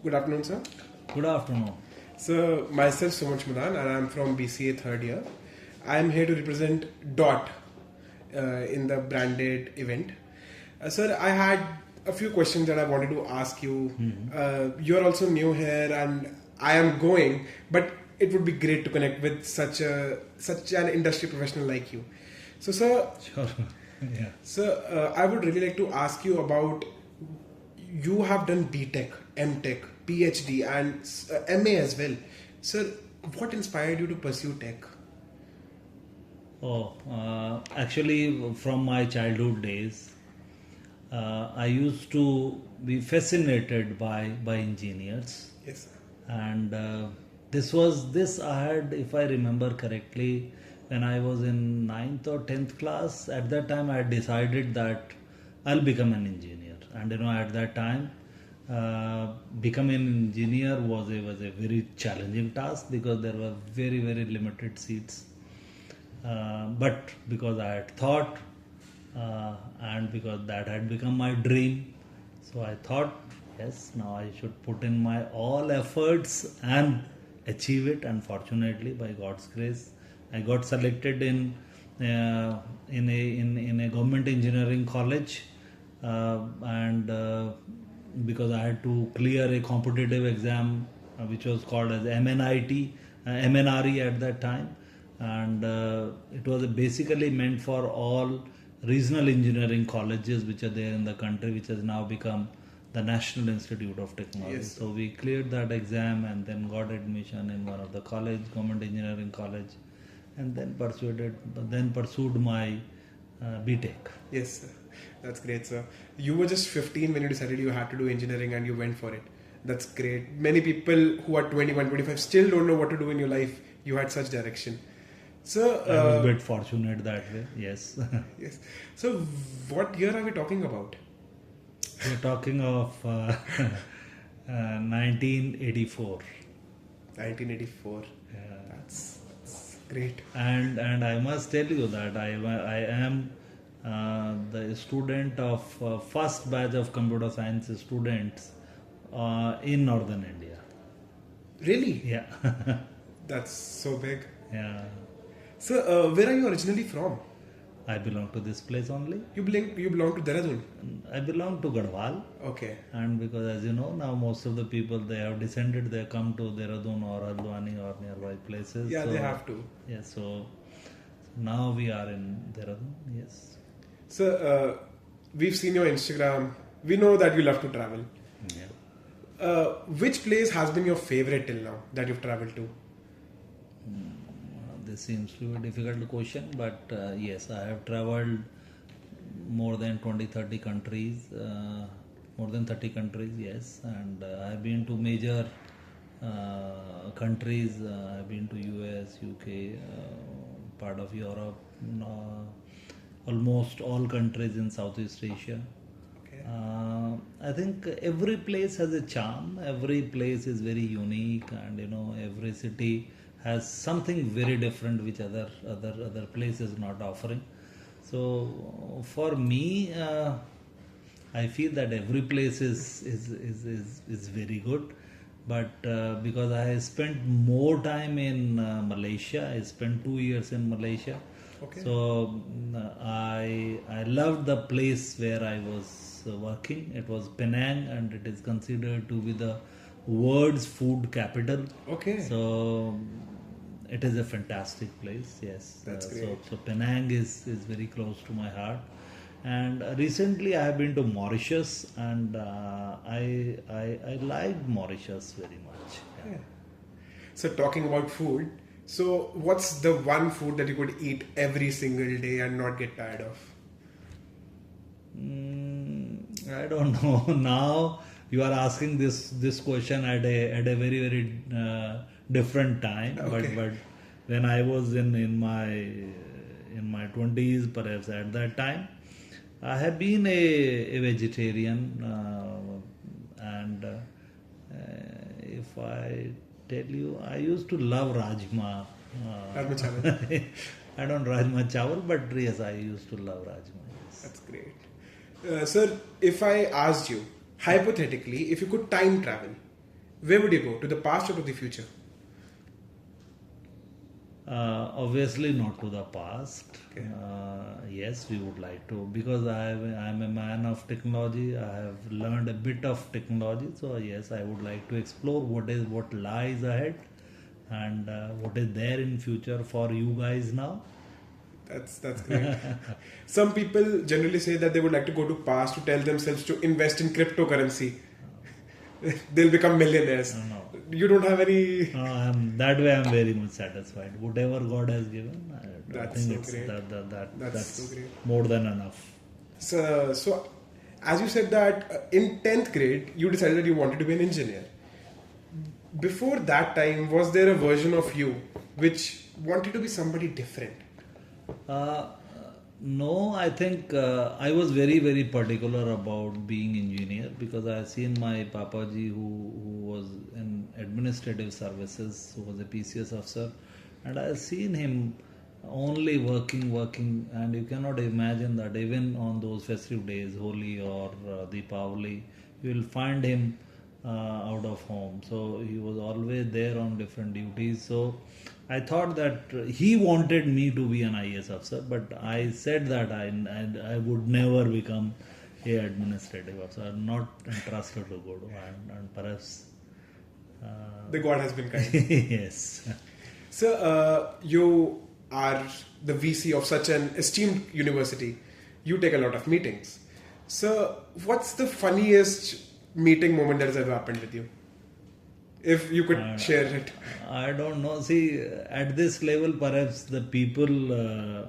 Good afternoon, sir. Good afternoon. So, myself Somanch Madan, and I'm from BCA third year. I'm here to represent DOT in the branded event. Sir, I had a few questions that I wanted to ask you. You're also new here, and I am going, but it would be great to connect with such an industry professional like you. So, sir, Sure. Yeah. sir, I would really like to ask you about. You have done BTech, MTech, PhD, and MA as well. Sir, what inspired you to pursue tech? Actually, from my childhood days, I used to be fascinated by engineers, Yes, sir. and this I had, if I remember correctly, when I was in ninth or 10th class. At that time, I had decided that I'll become an engineer, and at that time, becoming an engineer was a very challenging task because there were very limited seats. But because I had thought, and because that had become my dream, so I thought, yes, now I should put in my all efforts and achieve it. And fortunately, by God's grace, I got selected in a government engineering college, and because I had to clear a competitive exam, which was called as MNIT, MNRE at that time, and it was basically meant for all regional engineering colleges which are there in the country, which has now become the National Institute of Technology. Yes, sir. So we cleared that exam and then got admission in one of the college, government engineering college, and then pursued my BTech. Yes, sir. That's great, sir. You were just 15 when you decided you had to do engineering and you went for it. That's great. Many people who are 21, 25 still don't know what to do in your life. You had such direction. So, I was a bit fortunate that way, yes. yes. So, what year are we talking about? We're talking of 1984. 1984. Yeah. That's great. And I must tell you that I am the student of first batch of computer science students in northern India. Really? Yeah. That's so big. Yeah. So, where are you originally from? I belong to this place only. You belong to Dehradun. I belong to Garhwal. Okay. And because, as you know, now most of the people, they have descended, they come to Dehradun or Haldwani or nearby places. Yeah, So, they have to. Yeah, so now we are in Dehradun, yes. So, we've seen your Instagram. We know that you love to travel. Yeah. Which place has been your favorite till now that you've traveled to? This seems to be a difficult question, but yes, I have traveled more than 20-30 countries, more than 30 countries, yes, and I have been to major countries. I have been to US, UK, part of Europe, almost all countries in Southeast Asia. Okay. I think every place has a charm. Every place is very unique, and every city has something very different which other places not offering. So for me, I feel that every place is very good. But because I spent more time in Malaysia, I spent 2 years in Malaysia. Okay. So I loved the place where I was working. It was Penang, and it is considered to be the world's food capital. Okay. So it is a fantastic place. Yes. That's great. So Penang is very close to my heart. And recently I have been to Mauritius, and I liked Mauritius very much. Yeah. Yeah. So, talking about food, so what's the one food that you could eat every single day and not get tired of? I don't know. Now you are asking this question at a very different time. Okay. But when I was in my 20s, perhaps at that time, I have been a vegetarian, and if I tell you, I used to love rajma. Rajma chawal. I don't rajma chawal, but yes, I used to love rajma. Yes. That's great. Sir, if I asked you, hypothetically, if you could time travel, where would you go? To the past or to the future? Obviously not to the past. Okay. Yes, we would like to, because I'm a man of technology. I have learned a bit of technology, so yes, I would like to explore what lies ahead, and what is there in future for you guys now. That's great. Some people generally say that they would like to go to past to tell themselves to invest in cryptocurrency. They'll become millionaires. No. You don't have any. That way I'm very much satisfied. Whatever God has given, I That's think so it's great. That's that's so great. more than enough. So, as you said that in 10th grade, you decided that you wanted to be an engineer. Before that time, was there a version of you which wanted to be somebody different? Uh, no, I think I was very very particular about being engineer, because I have seen my papaji who was in administrative services, who was a PCS officer, and I have seen him only working, and you cannot imagine that even on those festive days, Holi or Deepavali, you will find him out of home. So he was always there on different duties. So I thought that he wanted me to be an IAS officer, but I said that I would never become a administrative officer. I'm not interested to go to, and perhaps The God has been kind. yes. So, you are the VC of such an esteemed university. You take a lot of meetings. So, what's the funniest meeting moment that has ever happened with you? If you could share it. I don't know. See, at this level, perhaps the people who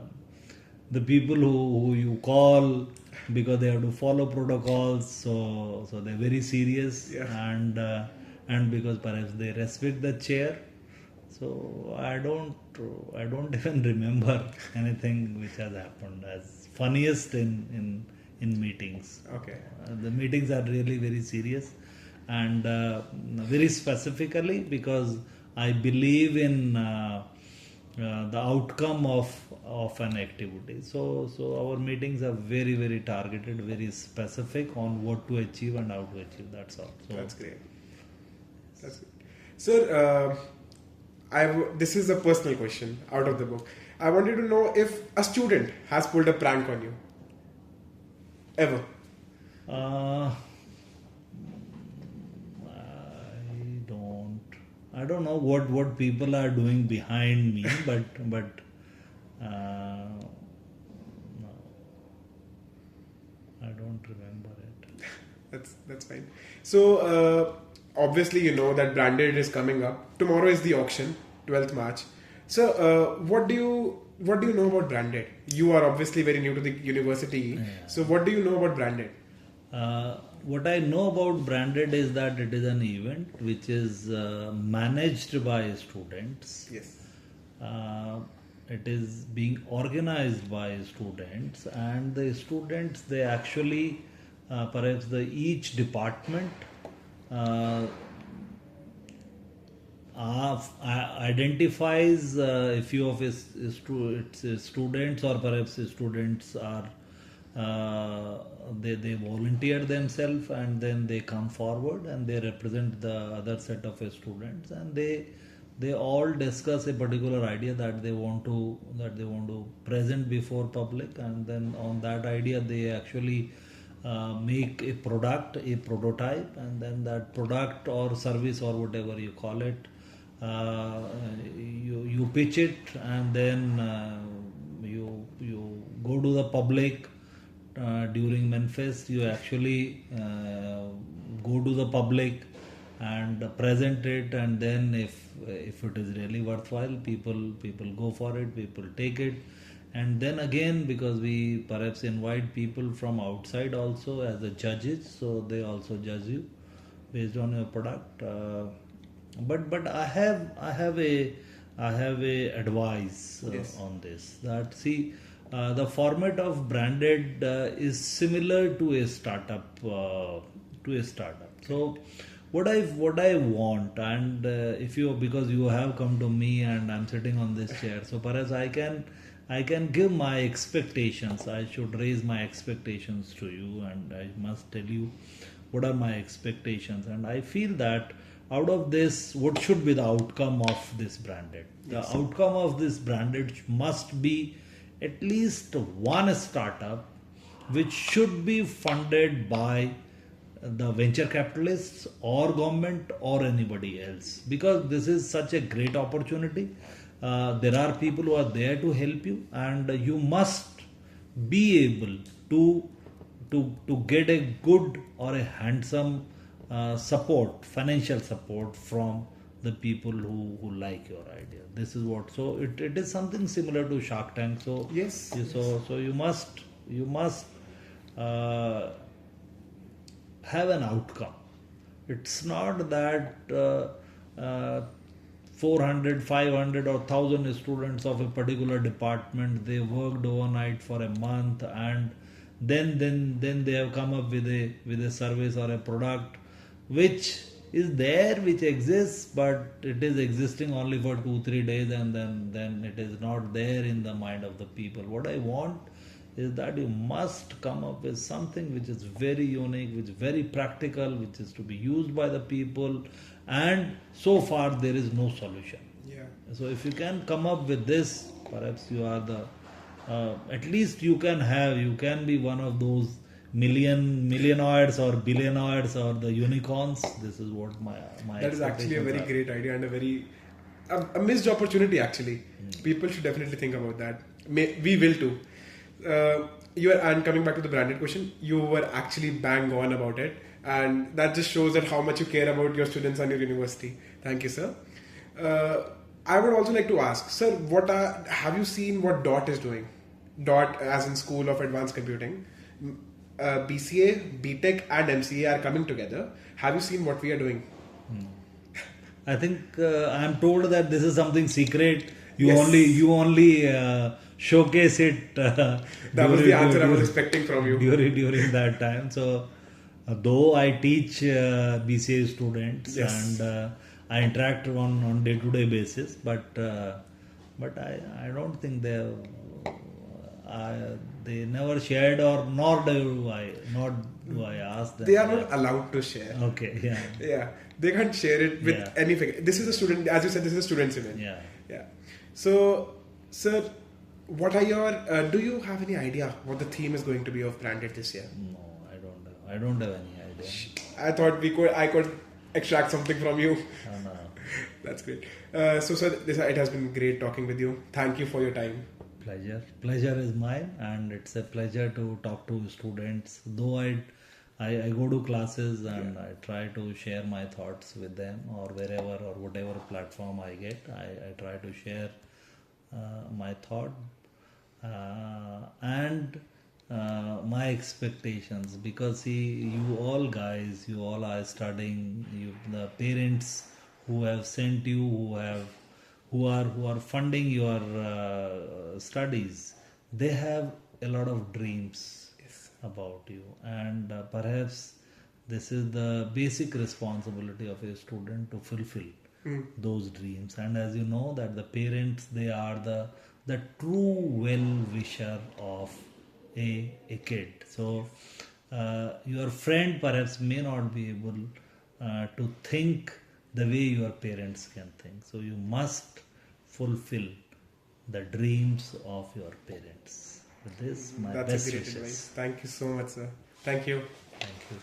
you call because they have to follow protocols, so they're very serious, Yeah. and because perhaps they respect the chair. So I don't even remember anything which has happened as funniest in meetings. Okay. The meetings are really very serious, and very specifically because I believe in the outcome of an activity. So our meetings are very very targeted, very specific on what to achieve and how to achieve. That's all. So That's great. That's good. Sir, this is a personal question out of the book. I wanted to know if a student has pulled a prank on you. Ever. Uh, I don't know what people are doing behind me, but no, I don't remember it. That's fine. So, obviously, you know that branded is coming up. Tomorrow is the auction, 12th March. So, what do you know about branded? You are obviously very new to the university. Yeah. So, what do you know about branded? What I know about branded is that it is an event which is managed by students. Yes. It is being organized by students, and the students, they actually perhaps each department identifies a few of its students, or perhaps the students are they volunteer themselves, and then they come forward and they represent the other set of students, and they all discuss a particular idea that they want to present before public, and then on that idea they actually make a prototype, and then that product or service or whatever you call it, you pitch it, and then you go to the public. During Menfest, you actually go to the public and present it, and then if it is really worthwhile, people go for it, people take it, and then again, because we perhaps invite people from outside also as the judges, so they also judge you based on your product. But I have a advice Yes. on this, that see. The format of branded is similar to a startup. So, what I want, and if you, because you have come to me and I'm sitting on this chair, so perhaps I can give my expectations. I should raise my expectations to you, and I must tell you what are my expectations. And I feel that out of this, what should be the outcome of this branded? The outcome of this branded must be at least one startup which should be funded by the venture capitalists or government or anybody else, because this is such a great opportunity. There are people who are there to help you, and you must be able to get a good or a handsome support, financial support from the people who like your idea. This is what, so it is something similar to Shark Tank. So Yes, so you must uh, have an outcome. It's not that 400, 500 or 1000 students of a particular department, they worked overnight for a month, and then they have come up with a service or a product which is there, which exists, but it is existing only for 2-3 days, and then it is not there in the mind of the people. What I want is that you must come up with something which is very unique, which is very practical, which is to be used by the people, and so far there is no solution. yeah. So if you can come up with this, perhaps you are the at least you can be one of those millionaires or billionaires or the unicorns. This is what my That is actually a very expectations great idea and a missed opportunity. Actually, people should definitely think about that. We will too. And coming back to the branded question, you were actually bang on about it, and that just shows that how much you care about your students and your university. Thank you, sir. I would also like to ask, sir, have you seen what DOT is doing? DOT, as in School of Advanced Computing. BCA, BTech, and MCA are coming together. Have you seen what we are doing? I think I am told that this is something secret. You Yes. only showcase it. That was the answer I was expecting from you. during that time. So, though I teach BCA students, Yes. and I interact on day-to-day basis, but I don't think they never shared, or nor do I ask them. They are not allowed to share. Okay. Yeah. Yeah, they can't share it with Yeah. anything. This is a student, as you said, this is a student's event. Yeah. Yeah. So, sir, what are your? Do you have any idea what the theme is going to be of Branded this year? No, I don't have any idea. I thought I could extract something from you. No. That's great. So, sir, it has been great talking with you. Thank you for your time. Pleasure is mine, and it's a pleasure to talk to students. Though I go to classes and I try to share my thoughts with them, or wherever or whatever platform I get, I try to share my thought and my expectations, because see, you all guys, you all are studying, the parents who have sent you, who are funding your studies, they have a lot of dreams about you, and perhaps this is the basic responsibility of a student to fulfill those dreams. And as you know, that the parents, they are the true well wisher of a kid. So your friend perhaps may not be able to think the way your parents can think. So you must fulfill the dreams of your parents. With this, my That's best a great wishes. advice. Thank you so much, sir. Thank you. Thank you.